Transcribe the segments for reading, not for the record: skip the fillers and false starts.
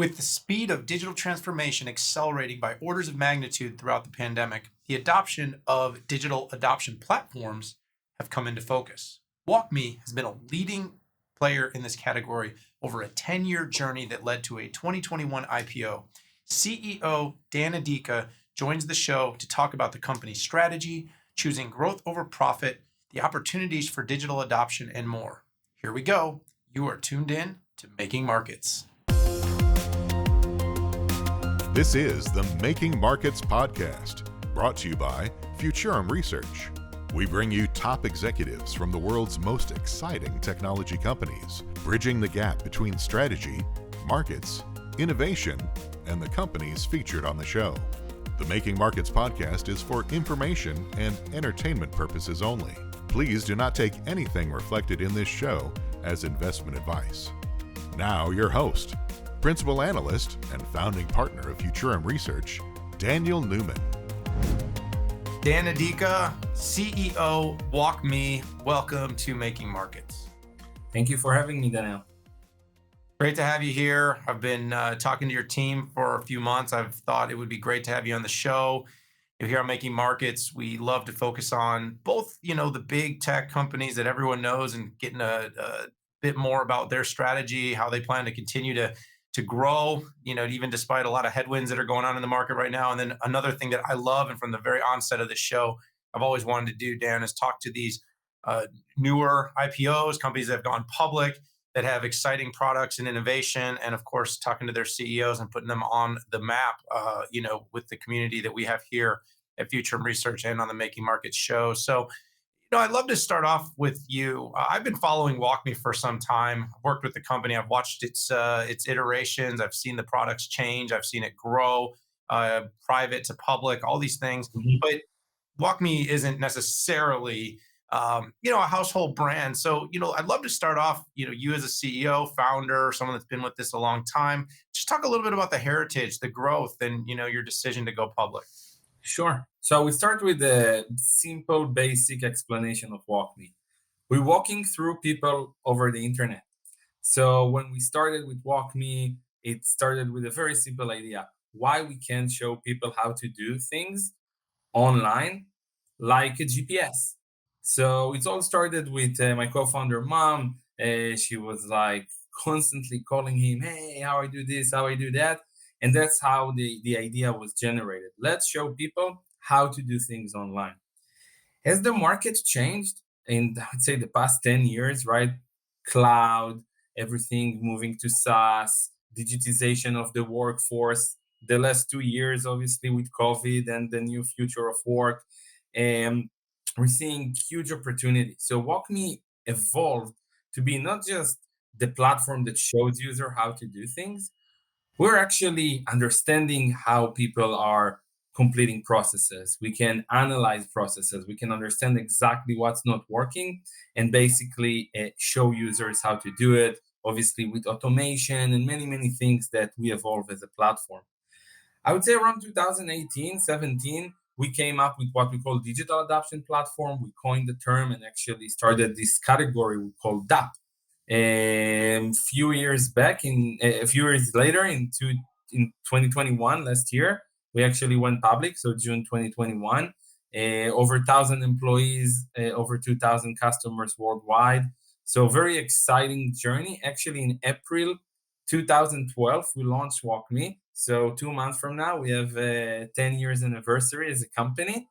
With the speed of digital transformation accelerating by orders of magnitude throughout the pandemic, the adoption of digital adoption platforms have come into focus. WalkMe has been a leading player in this category over a 10-year journey that led to a 2021 IPO. CEO Dan Adika joins the show to talk about the company's strategy, choosing growth over profit, the opportunities for digital adoption, and more. Here we go. You are tuned in to Making Markets. This is the Making Markets podcast, brought to you by Futurum Research. We bring you top executives from the world's most exciting technology companies, bridging the gap between strategy, markets, innovation, and the companies featured on the show. The Making Markets podcast is for information and entertainment purposes only. Please do not take anything reflected in this show as investment advice. Now, your host, Principal Analyst and founding partner of Futurum Research, Daniel Newman. Dan Adika, CEO, WalkMe, welcome to Making Markets. Thank you for having me, Daniel. Great to have you here. I've been talking to your team for a few months. I've thought it would be great to have you on the show. Here on Making Markets, we love to focus on both, the big tech companies that everyone knows and getting a bit more about their strategy, how they plan to continue to grow, even despite a lot of headwinds that are going on in the market right now. And then another thing that I love, and from the very onset of the show, I've always wanted to do, Dan, is talk to these newer IPOs, companies that have gone public, that have exciting products and innovation, and of course, talking to their CEOs and putting them on the map, with the community that we have here at Futurum Research and on the Making Markets show. So, I'd love to start off with you. I've been following WalkMe for some time. I've worked with the company. I've watched its iterations. I've seen the products change. I've seen it grow, private to public, all these things. Mm-hmm. But WalkMe isn't necessarily, a household brand. So, I'd love to start off, you as a CEO, founder, someone that's been with this a long time. Just talk a little bit about the heritage, the growth, and, your decision to go public. Sure. So we start with the simple, basic explanation of WalkMe. We're walking through people over the internet. So when we started with WalkMe, it started with a very simple idea: why we can't show people how to do things online like a GPS. So it all started with my co-founder mom. She was like constantly calling him, "Hey, how I do this, how I do that." And that's how the idea was generated. Let's show people how to do things online. As the market changed in, I'd say, the past 10 years, right? Cloud, everything moving to SaaS, digitization of the workforce, the last 2 years, obviously, with COVID and the new future of work, we're seeing huge opportunity. So WalkMe evolved to be not just the platform that shows user how to do things. We're actually understanding how people are completing processes. We can analyze processes. We can understand exactly what's not working and basically show users how to do it, obviously with automation and many, many things that we evolve as a platform. I would say around 2018, 17, we came up with what we call digital adoption platform. We coined the term and actually started this category we call DAP. A few years later, in 2021, last year, we actually went public. So June 2021, over 1,000 employees, over 2,000 customers worldwide. So very exciting journey. Actually, in April 2012, we launched WalkMe. So 2 months from now, we have a 10 years anniversary as a company.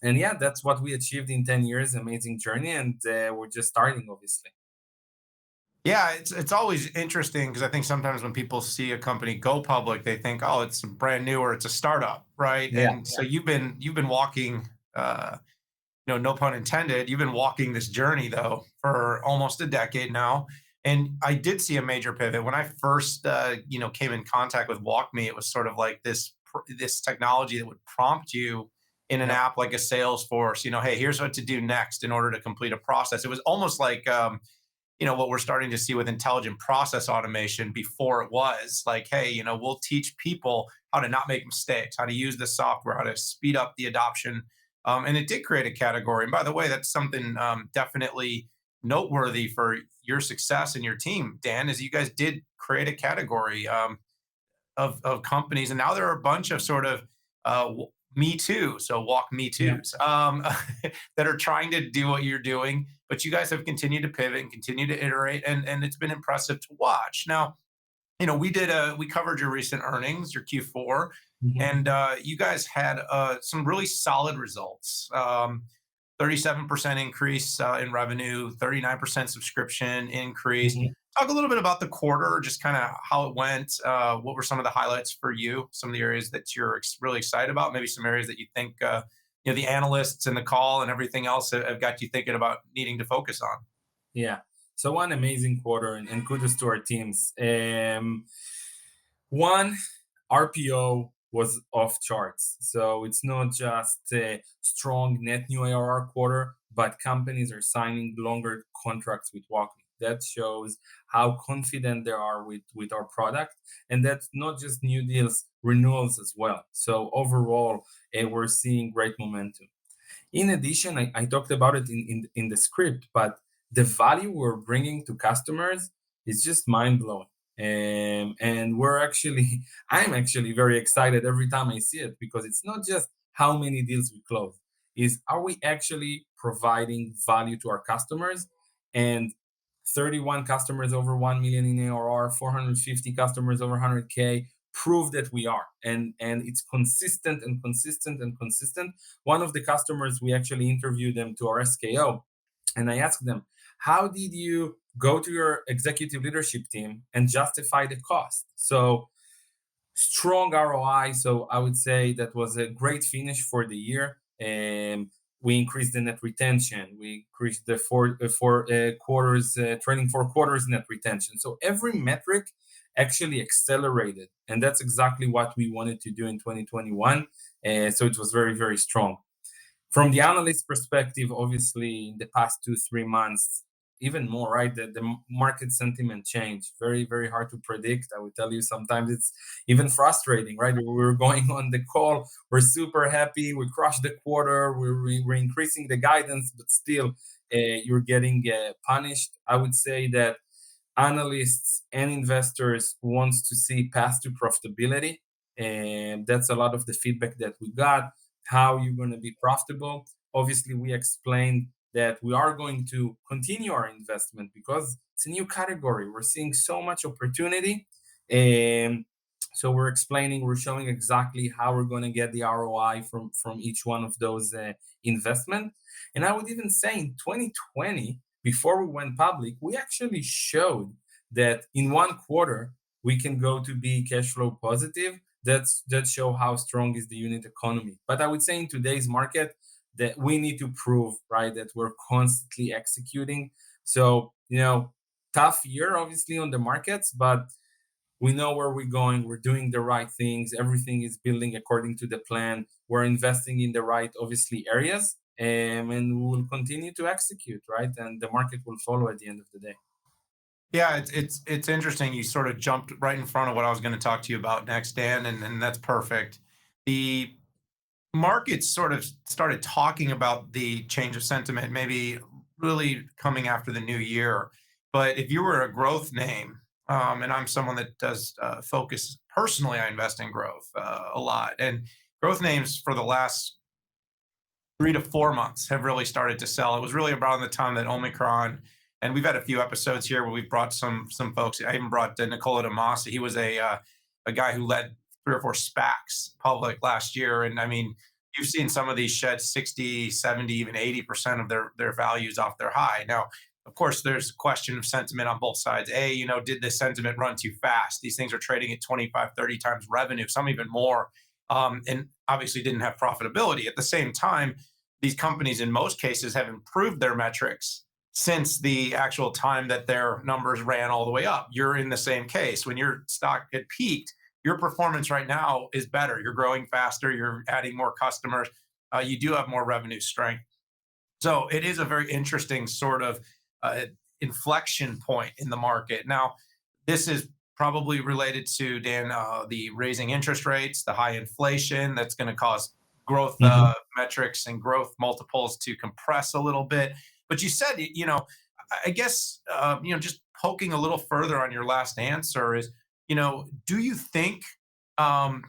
And yeah, that's what we achieved in 10 years, amazing journey. And we're just starting, obviously. Yeah, it's always interesting because I think sometimes when people see a company go public, they think, oh, it's brand new or it's a startup, right? Yeah, and so you've been walking, no pun intended, you've been walking this journey though for almost a decade now. And I did see a major pivot when I first, came in contact with WalkMe. It was sort of like this technology that would prompt you in an app like a Salesforce, hey, here's what to do next in order to complete a process. It was almost like, what we're starting to see with intelligent process automation before it was like, hey, we'll teach people how to not make mistakes, how to use the software, how to speed up the adoption. And it did create a category. And by the way, that's something definitely noteworthy for your success and your team, Dan, is you guys did create a category of companies, and now there are a bunch of sort of me too, so walk me Yeah. toos, that are trying to do what you're doing, but you guys have continued to pivot and continue to iterate, and it's been impressive to watch. Now, we covered your recent earnings, your Q4, Mhm. and you guys had some really solid results. 37% increase in revenue, 39% subscription increase. Mhm. Talk a little bit about the quarter, just kind of how it went. What were some of the highlights for you? Some of the areas that you're really excited about, maybe some areas that you think the analysts and the call and everything else have got you thinking about needing to focus on. Yeah. So one amazing quarter, and kudos to our teams. One, RPO was off charts. So it's not just a strong net new ARR quarter, but companies are signing longer contracts with WalkMe. That shows how confident they are with our product. And that's not just new deals, renewals as well. So overall, we're seeing great momentum. In addition, I talked about it in the script, but the value we're bringing to customers is just mind blowing. And I'm actually very excited every time I see it because it's not just how many deals we close, is are we actually providing value to our customers? And 31 customers over 1 million in ARR, 450 customers over 100K prove that we are. And it's consistent and consistent and consistent. One of the customers, we actually interviewed them to our SKO, and I asked them, how did you go to your executive leadership team and justify the cost? So strong ROI. So I would say that was a great finish for the year. We increased the net retention. We increased the trailing 4 quarters net retention. So every metric actually accelerated, and that's exactly what we wanted to do in 2021. So it was very, very strong. From the analyst perspective, obviously, in the past 2-3 months, even more, right? The market sentiment changed. Very, very hard to predict. I would tell you sometimes it's even frustrating, right? We were going on the call, we're super happy, we crushed the quarter, we're increasing the guidance, but still, you're getting punished. I would say that analysts and investors wants to see path to profitability, and that's a lot of the feedback that we got. How you're going to be profitable? Obviously, we explained that we are going to continue our investment because it's a new category. We're seeing so much opportunity, and so we're explaining, we're showing exactly how we're going to get the ROI from each one of those investment. And I would even say in 2020, before we went public, we actually showed that in one quarter we can go to be cash flow positive. That show how strong is the unit economy. But I would say in today's market that we need to prove, right, that we're constantly executing. So tough year obviously on the markets, but we know where we're going. We're doing the right things. Everything is building according to the plan. We're investing in the right, obviously, areas, and we will continue to execute, right? And the market will follow at the end of the day. Yeah, it's interesting. You sort of jumped right in front of what I was going to talk to you about next, Dan, and that's perfect. The markets sort of started talking about the change of sentiment, maybe really coming after the new year. But if you were a growth name, and I'm someone that does focus personally, I invest in growth a lot, and growth names for the last 3 to 4 months have really started to sell. It was really around the time that Omicron, and we've had a few episodes here where we've brought some folks. I even brought Nicola DeMasi. He was a guy who led 3 or 4 SPACs public last year, and I mean, you've seen some of these shed 60, 70, even 80% of their values off their high. Now, of course, there's a question of sentiment on both sides. Did the sentiment run too fast? These things are trading at 25, 30 times revenue, some even more, and obviously didn't have profitability. At the same time, these companies in most cases have improved their metrics since the actual time that their numbers ran all the way up. You're in the same case. When your stock had peaked, your performance right now is better. You're growing faster, you're adding more customers, you do have more revenue strength. So it is a very interesting sort of uh, inflection point in the market. Now, this is probably related to, Dan, the raising interest rates, the high inflation that's going to cause growth Mhm. metrics and growth multiples to compress a little bit. But you said, I guess, just poking a little further on your last answer is, do you think um,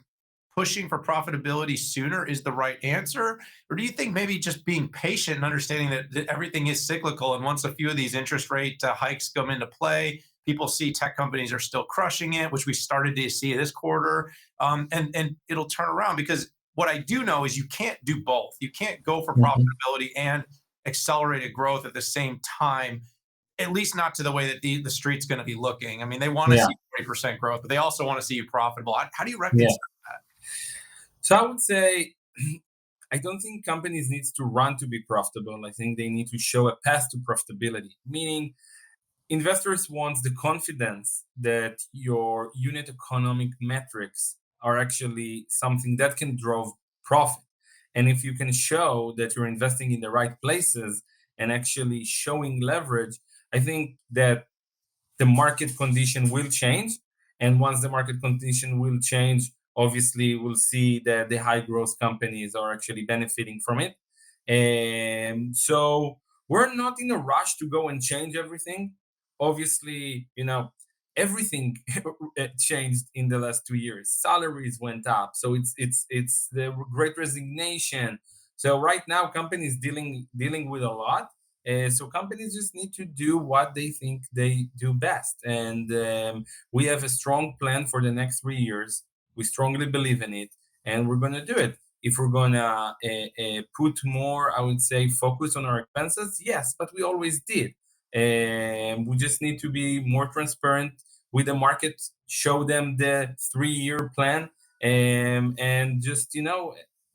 pushing for profitability sooner is the right answer? Or do you think maybe just being patient and understanding that everything is cyclical, and once a few of these interest rate hikes come into play, people see tech companies are still crushing it, which we started to see this quarter, and it'll turn around? Because what I do know is you can't do both. You can't go for Mhm. profitability and accelerated growth at the same time, at least not to the way that the street's going to be looking. I mean, they want to Yeah, see 40% growth, but they also want to see you profitable. How do you yeah. reconcile that? So I would say I don't think companies needs to run to be profitable. I think they need to show a path to profitability, meaning investors want the confidence that your unit economic metrics are actually something that can drive profit. And if you can show that you're investing in the right places and actually showing leverage, I think that the market condition will change. And once the market condition will change, obviously we'll see that the high growth companies are actually benefiting from it. And so we're not in a rush to go and change everything. Obviously, everything changed in the last 2 years. Salaries went up, so it's the Great Resignation. So right now, companies dealing with a lot, so companies just need to do what they think they do best. And we have a strong plan for the next 3 years. We strongly believe in it, and we're going to do it. If we're going to put more, I would say, focus on our expenses, yes, but we always did. And we just need to be more transparent with the market, show them the 3 year plan, and just,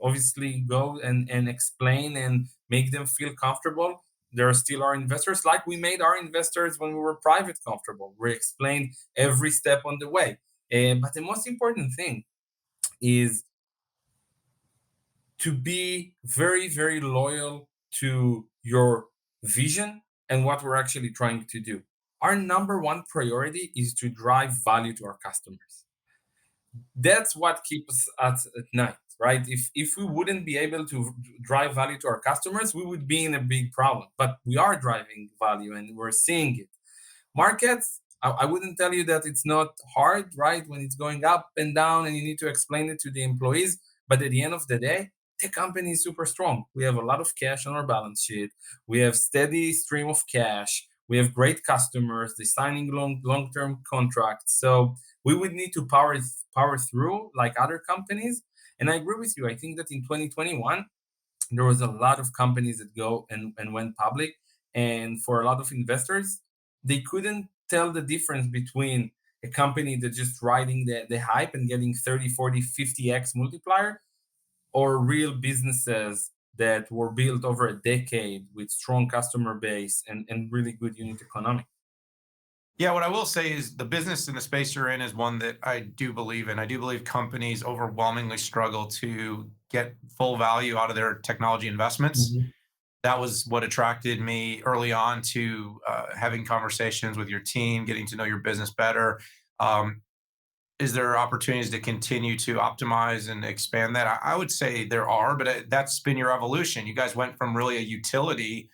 obviously go and explain and make them feel comfortable. There are still our investors, like we made our investors when we were private comfortable. We explained every step on the way. But the most important thing is to be very, very loyal to your vision and what we're actually trying to do. Our number one priority is to drive value to our customers. That's what keeps us at night, right? If we wouldn't be able to drive value to our customers, we would be in a big problem. But we are driving value and we're seeing it. Markets, I wouldn't tell you that it's not hard, right? When it's going up and down and you need to explain it to the employees. But at the end of the day, the company is super strong. We have a lot of cash on our balance sheet. We have steady stream of cash. We have great customers. They're signing long-term contracts. So we would need to power through like other companies. And I agree with you. I think that in 2021, there was a lot of companies that go and went public. And for a lot of investors, they couldn't tell the difference between a company that's just riding the hype and getting 30, 40, 50x multiplier, or real businesses that were built over a decade with strong customer base and really good unit economics. Yeah, what I will say is the business in the space you're in is one that I do believe in. I do believe companies overwhelmingly struggle to get full value out of their technology investments. Mhm. That was what attracted me early on to having conversations with your team, getting to know your business better. Um, is there opportunities to continue to optimize and expand that? I would say there are, but that's been your evolution. You guys went from really a utility,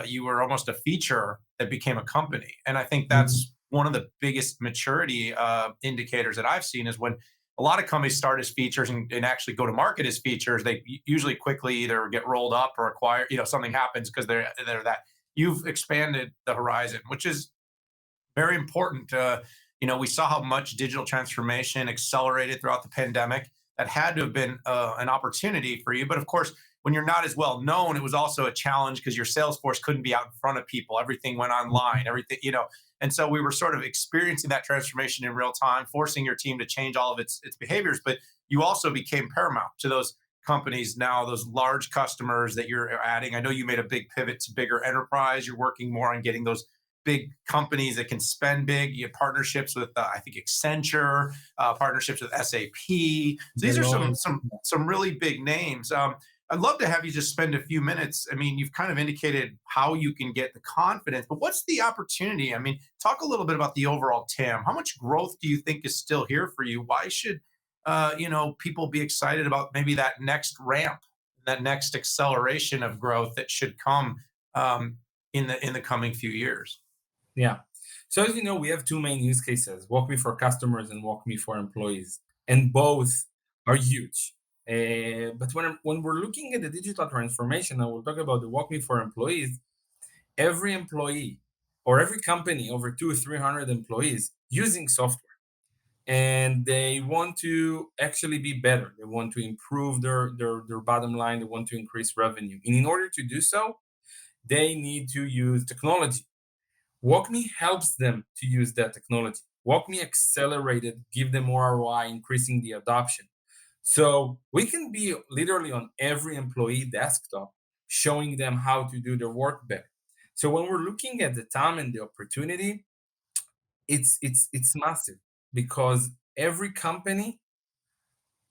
you were almost a feature that became a company. And I think Mhm. that's one of the biggest maturity indicators that I've seen is when a lot of companies start as features and actually go to market as features, they usually quickly either get rolled up or acquire, something happens because they're that. You've expanded the horizon, which is very important. We saw how much digital transformation accelerated throughout the pandemic. That had to have been an opportunity for you. But of course, when you're not as well known, it was also a challenge because your sales force couldn't be out in front of people. Everything went online, everything. And so we were sort of experiencing that transformation in real time, forcing your team to change all of its behaviors. But you also became paramount to those companies now, those large customers that you're adding. I know you made a big pivot to bigger enterprise. You're working more on getting those big companies that can spend big. You have partnerships with, I think, Accenture, partnerships with SAP. So these are some Deloitte. some some really big names. I'd love to have you just spend a few minutes. I mean, you've kind of indicated how you can get the confidence, but what's the opportunity? I mean, talk a little bit about the overall TAM. How much growth do you think is still here for you? Why should people be excited about maybe that next ramp, that next acceleration of growth that should come um, in the coming few years? Yeah. So as you know, we have two main use cases: WalkMe for customers and WalkMe for employees, and both are huge. But when we're looking at the digital transformation, and we'll talk about the WalkMe for employees, every employee or every company over 200 or 300 employees using software, and they want to actually be better. They want to improve their bottom line. They want to increase revenue. And in order to do so, they need to use technology. WalkMe helps them to use that technology. WalkMe accelerated, give them more ROI, increasing the adoption. So we can be literally on every employee desktop, showing them how to do their work better. So when we're looking at the time and the opportunity, it's massive, because every company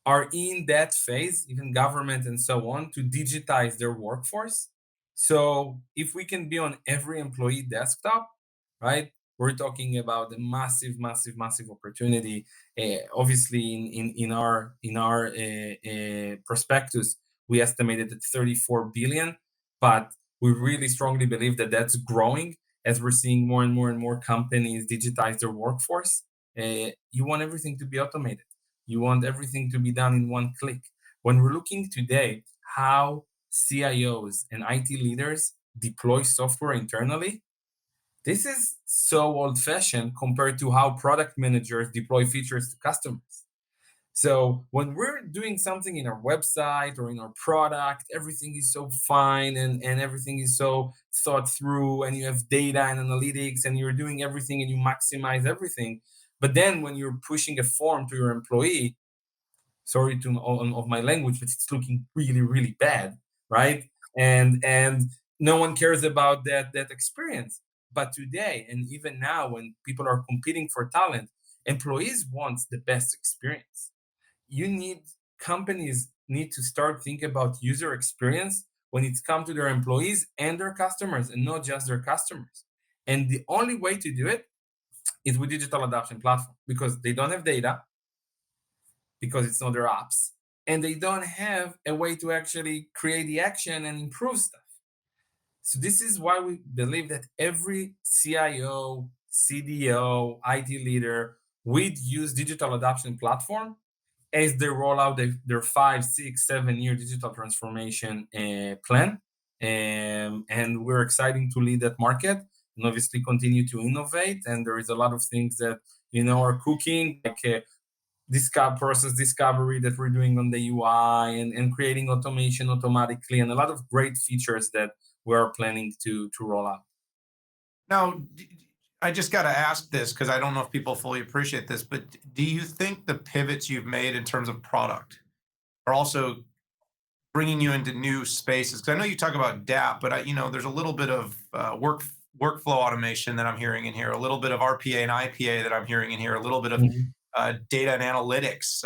are in that phase, even government and so on, to digitize their workforce. So if we can be on every employee desktop, right, we're talking about a massive, massive, massive opportunity. Obviously, in our prospectus, we estimated at 34 billion, but we really strongly believe that that's growing as we're seeing more and more and more companies digitize their workforce. You want everything to be automated. You want everything to be done in one click. When we're looking today how CIOs and IT leaders deploy software internally, this is so old fashioned compared to how product managers deploy features to customers. So when we're doing something in our website or in our product, everything is so fine, and everything is so thought through, and you have data and analytics, and you're doing everything and you maximize everything. But then when you're pushing a form to your employee, sorry of my language, but it's looking really, really bad, right? And no one cares about that experience. But today, and even now, when people are competing for talent, employees want the best experience. You need Companies need to start thinking about user experience when it's come to their employees and their customers, and not just their customers. And the only way to do it is with digital adoption platform, because they don't have data, because it's not their apps, and they don't have a way to actually create the action and improve stuff. So this is why we believe that every CIO, CDO, IT leader would use digital adoption platform as they roll out their 5, 6, 7 year digital transformation plan. And we're excited to lead that market, and obviously continue to innovate. And there is a lot of things that are cooking, like process discovery that we're doing on the UI, and creating automation automatically, and a lot of great features that we're planning to roll out. Now, I just got to ask this because I don't know if people fully appreciate this, but do you think the pivots you've made in terms of product are also bringing you into new spaces? Because I know you talk about DAP, but there's a little bit of workflow automation that I'm hearing in here, a little bit of RPA and IPA that I'm hearing in here, a little bit of Mhm. data and analytics.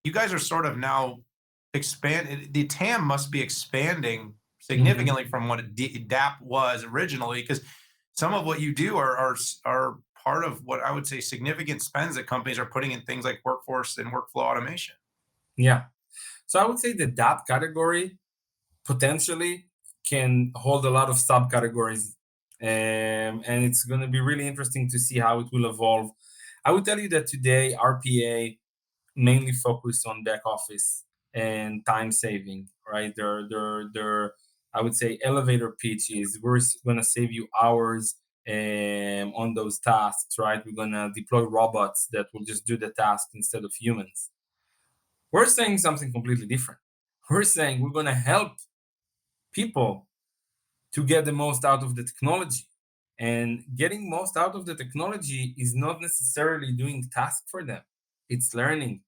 You guys are sort of now expand. The TAM must be expanding Mhm. significantly from what DAP was originally, because some of what you do are part of what I would say significant spends that companies are putting in things like workforce and workflow automation. Yeah. So I would say the DAP category potentially can hold a lot of subcategories. And it's going to be really interesting to see how it will evolve. I would tell you that today RPA mainly focus on back office and time saving, right? Their I would say elevator pitch is, we're going to save you hours on those tasks, right? We're going to deploy robots that will just do the task instead of humans. We're saying something completely different. We're saying we're going to help people to get the most out of the technology. And getting most out of the technology is not necessarily doing tasks for them. It's learning,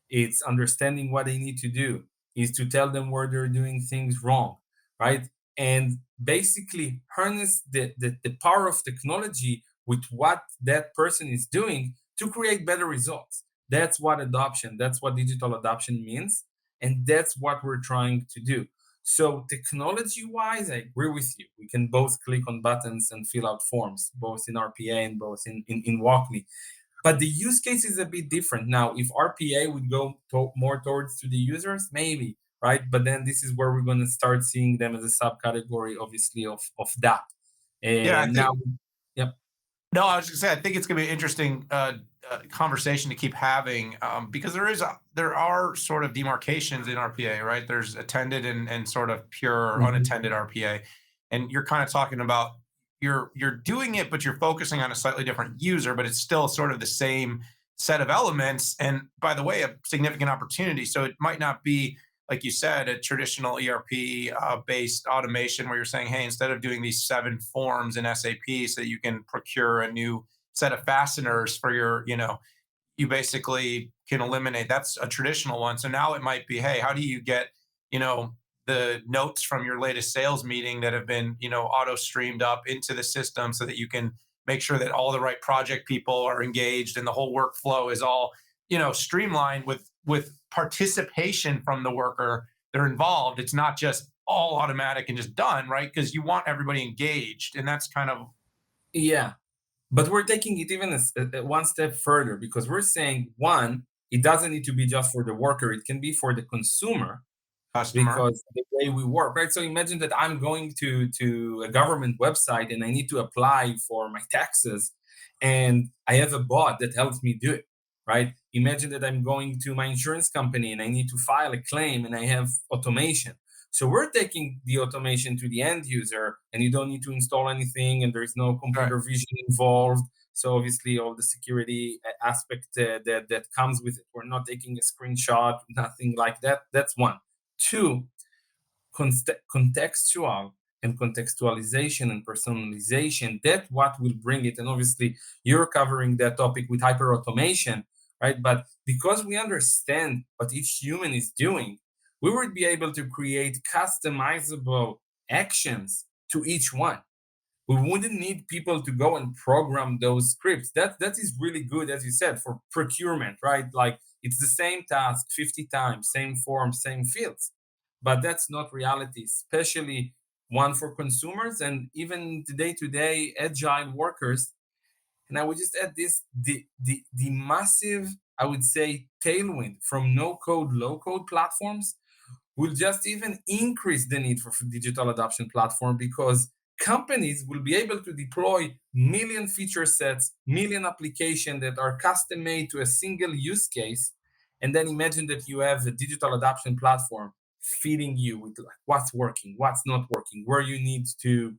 it's understanding what they need to do, is to tell them where they're doing things wrong, right? And basically harness the power of technology with what that person is doing to create better results. That's what digital adoption means. And that's what we're trying to do. So technology wise, I agree with you. We can both click on buttons and fill out forms, both in RPA and both in WalkMe. But the use case is a bit different. Now, if RPA would go more towards to the users, maybe, right? But then this is where we're going to start seeing them as a subcategory, obviously, of DAP. Yeah, I And now, think yep. no, I was gonna say I think it's gonna be an interesting conversation to keep having because there are sort of demarcations in RPA, right? There's attended and sort of pure Mhm. unattended RPA, and you're kind of talking about you're doing it, but you're focusing on a slightly different user, but it's still sort of the same set of elements. And by the way, a significant opportunity. So it might not be like you said, a traditional ERP based automation where you're saying, hey, instead of doing these 7 forms in SAP so that you can procure a new set of fasteners for your, you basically can eliminate that's a traditional one. So now it might be, hey, how do you get, you know, the notes from your latest sales meeting that have been, auto streamed up into the system so that you can make sure that all the right project people are engaged and the whole workflow is all, streamlined with participation from the worker they're involved. It's not just all automatic and just done, right? Because you want everybody engaged. And that's kind of Yeah. But we're taking it even one step further, because we're saying, one, it doesn't need to be just for the worker, it can be for the consumer, customer. because the way we work, right? So imagine that I'm going to a government website and I need to apply for my taxes, and I have a bot that helps me do it, right? Imagine that I'm going to my insurance company and I need to file a claim and I have automation. So we're taking the automation to the end user, and you don't need to install anything, and there's no Right. computer vision involved. So obviously, all the security aspect that comes with it. We're not taking a screenshot, nothing like that. That's one. Two, contextual and contextualization and personalization. That's what will bring it. And obviously, you're covering that topic with hyper automation, right? But because we understand what each human is doing, we would be able to create customizable actions to each one. We wouldn't need people to go and program those scripts. That is really good, as you said, for procurement, right? Like, it's the same task 50 times, same form, same fields. But that's not reality, especially one for consumers and even the day-to-day agile workers. And I would just add this, the massive, I would say, tailwind from no code, low code platforms will just even increase the need for digital adoption platform, because companies will be able to deploy million feature sets, million applications that are custom made to a single use case. And then imagine that you have a digital adoption platform feeding you with like what's working, what's not working, where you need to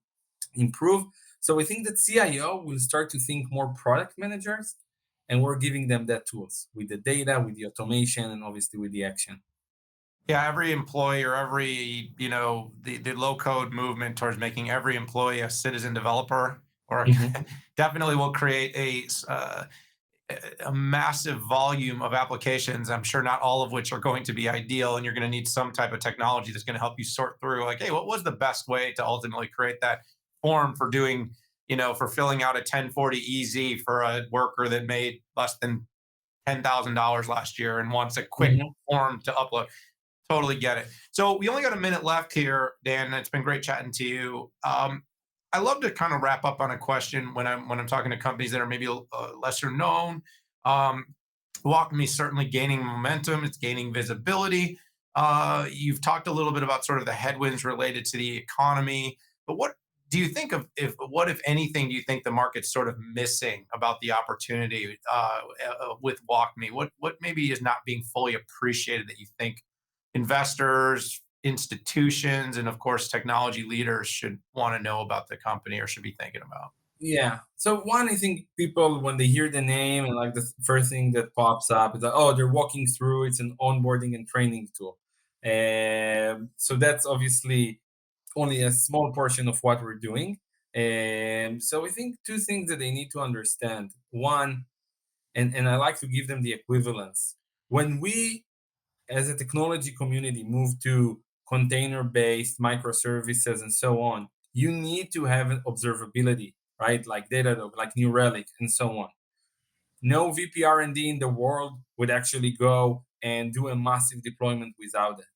improve. So I think that CIO will start to think more product managers, and we're giving them that tools with the data, with the automation, and obviously with the action. Yeah, every employee or every, the low code movement towards making every employee a citizen developer or Mhm. definitely will create a massive volume of applications. I'm sure not all of which are going to be ideal. And you're going to need some type of technology that's going to help you sort through like, hey, what was the best way to ultimately create that form for doing, for filling out a 1040 EZ for a worker that made less than $10,000 last year and wants a quick Mhm. form to upload. Totally get it. So we only got a minute left here, Dan. And it's been great chatting to you. I love to kind of wrap up on a question when I'm talking to companies that are maybe lesser known. Um, WalkMe certainly gaining momentum. It's gaining visibility. You've talked a little bit about sort of the headwinds related to the economy, but what do you think of if what if anything do you think the market's sort of missing about the opportunity with WalkMe? What maybe is not being fully appreciated that you think investors, institutions, and of course, technology leaders should want to know about the company or should be thinking about? Yeah. So one, I think people, when they hear the name, and like the first thing that pops up is like, oh, they're walking through. It's an onboarding and training tool. So that's obviously only a small portion of what we're doing. So I think two things that they need to understand. One, and I like to give them the equivalence. When we, as a technology community, move to container-based microservices and so on, you need to have an observability, right? Like Datadog, like New Relic, and so on. No VP R&D in the world would actually go and do a massive deployment without it.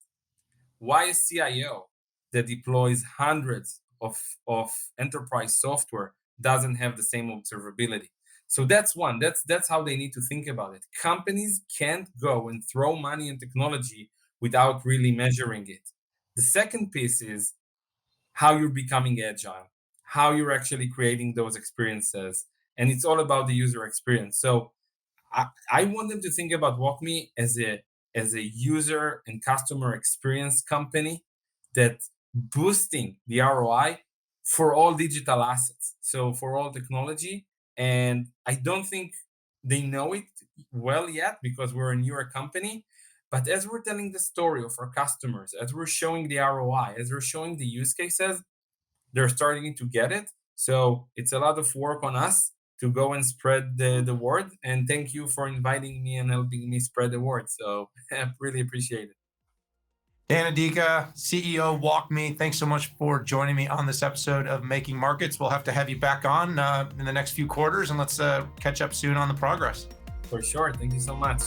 Why a CIO that deploys hundreds of enterprise software doesn't have the same observability? So that's one. That's how they need to think about it. Companies can't go and throw money in technology without really measuring it. The second piece is how you're becoming agile. how you're actually creating those experiences. And it's all about the user experience. So I want them to think about WalkMe as a user and customer experience company that's boosting the ROI for all digital assets. So for all technology. And I don't think they know it well yet because we're a newer company. But as we're telling the story of our customers, as we're showing the ROI, as we're showing the use cases, they're starting to get it. So it's a lot of work on us to go and spread the word. And thank you for inviting me and helping me spread the word. So I really appreciate it. Dan Adika, CEO of WalkMe, thanks so much for joining me on this episode of Making Markets. We'll have to have you back on in the next few quarters, and let's catch up soon on the progress. For sure. Thank you so much.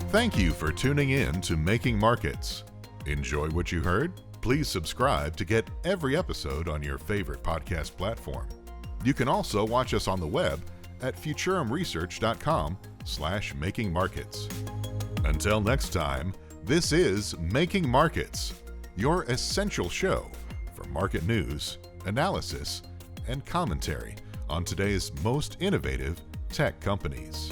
Thank you for tuning in to Making Markets. Enjoy what you heard? Please subscribe to get every episode on your favorite podcast platform. You can also watch us on the web at futurumresearch.com/makingmarkets. Until next time, this is Making Markets, your essential show for market news, analysis, and commentary on today's most innovative tech companies.